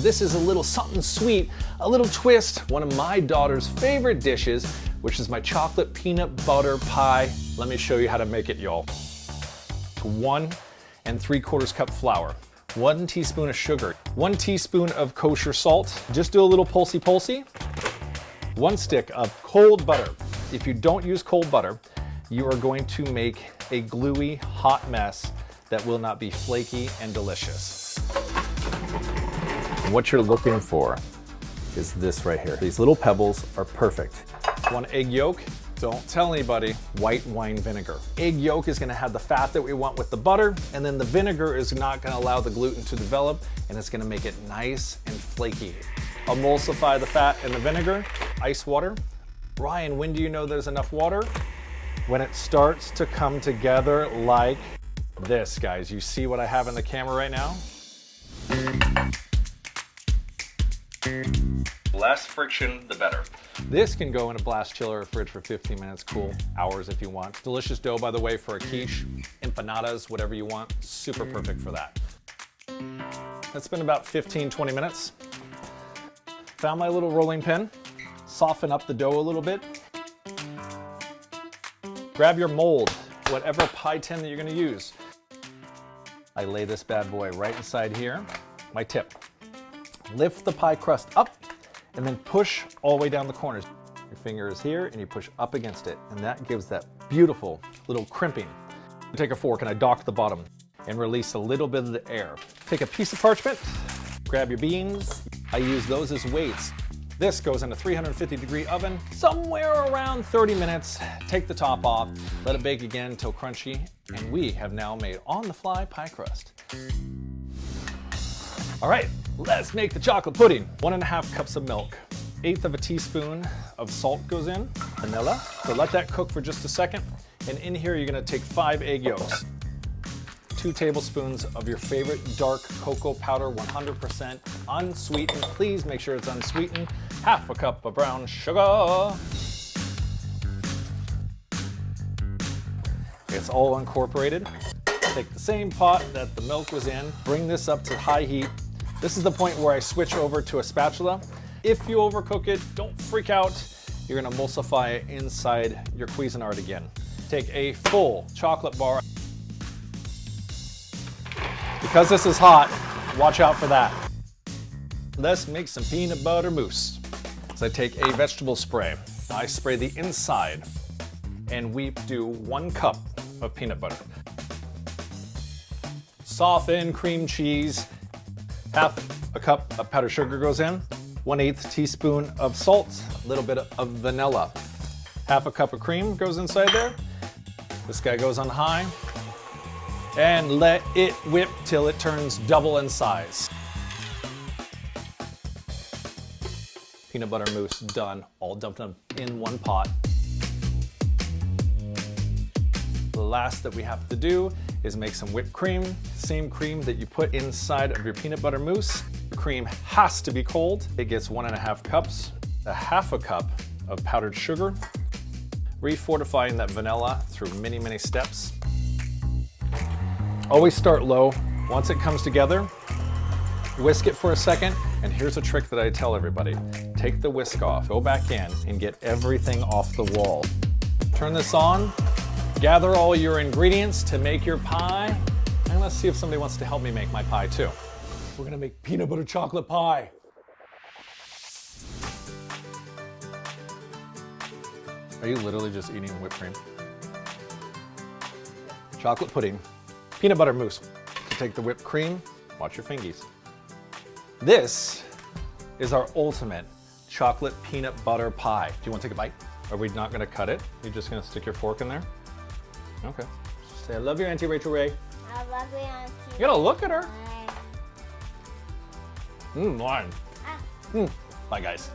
This is a little something sweet, a little twist, one of my daughter's favorite dishes, which is my chocolate peanut butter pie. Let me show you how to make it, y'all. 1 3/4 cup flour, 1 teaspoon of sugar, 1 teaspoon of kosher salt. Just do a little pulsey. 1 stick of cold butter. If you don't use cold butter, you are going to make a gluey, hot mess that will not be flaky and delicious. And what you're looking for is this right here. These little pebbles are perfect. 1 egg yolk. Don't tell anybody. White wine vinegar. Egg yolk is gonna have the fat that we want with the butter, and then the vinegar is not gonna allow the gluten to develop, and it's gonna make it nice and flaky. Emulsify the fat and the vinegar. Ice water. Ryan, when do you know there's enough water? When it starts to come together like this, guys. You see what I have in the camera right now? Less friction, the better. This can go in a blast chiller or fridge for 15 minutes, cool, hours if you want. Delicious dough, by the way, for a quiche, empanadas, whatever you want. Super perfect for that. That's been about 15-20 minutes. Found my little rolling pin. Soften up the dough a little bit. Grab your mold, whatever pie tin that you're gonna use. I lay this bad boy right inside here. My tip, lift the pie crust up and then push all the way down the corners. Your finger is here and you push up against it, and that gives that beautiful little crimping. I take a fork and I dock the bottom and release a little bit of the air. Take a piece of parchment, grab your beans. I use those as weights. This goes in a 350-degree oven, somewhere around 30 minutes. Take the top off, let it bake again until crunchy, and we have now made on-the-fly pie crust. All right, let's make the chocolate pudding. 1.5 cups of milk, 1/8 of a teaspoon of salt goes in, vanilla. So let that cook for just a second. And in here, you're gonna take 5 egg yolks, 2 tablespoons of your favorite dark cocoa powder, 100% unsweetened. Please make sure it's unsweetened. 1/2 cup of brown sugar. It's all incorporated. Take the same pot that the milk was in, bring this up to high heat. This is the point where I switch over to a spatula. If you overcook it, don't freak out. You're gonna emulsify it inside your Cuisinart again. Take a full chocolate bar. Because this is hot, watch out for that. Let's make some peanut butter mousse. So I take a vegetable spray. I spray the inside, and we do 1 cup of peanut butter. Soften cream cheese. 1/2 cup of powdered sugar goes in. 1/8 teaspoon of salt, a little bit of vanilla. 1/2 cup of cream goes inside there. This guy goes on high. And let it whip till it turns double in size. Peanut butter mousse done, all dumped up in 1 pot. The last that we have to do is make some whipped cream. Same cream that you put inside of your peanut butter mousse. The cream has to be cold. It gets 1.5 cups, 1/2 cup of powdered sugar, refortifying that vanilla through many, many steps. Always start low. Once it comes together, whisk it for a second, and here's a trick that I tell everybody. Take the whisk off, go back in, and get everything off the wall. Turn this on, gather all your ingredients to make your pie, and let's see if somebody wants to help me make my pie too. We're gonna make peanut butter chocolate pie. Are you literally just eating whipped cream? Chocolate pudding. Peanut butter mousse. Take the whipped cream, watch your fingies. This is our ultimate chocolate peanut butter pie. Do you want to take a bite? Are we not gonna cut it? You're just gonna stick your fork in there? Okay. Say, I love your Auntie Rachael Ray. I love you, Auntie. You gotta look at her. Mine. Ah. Bye, guys.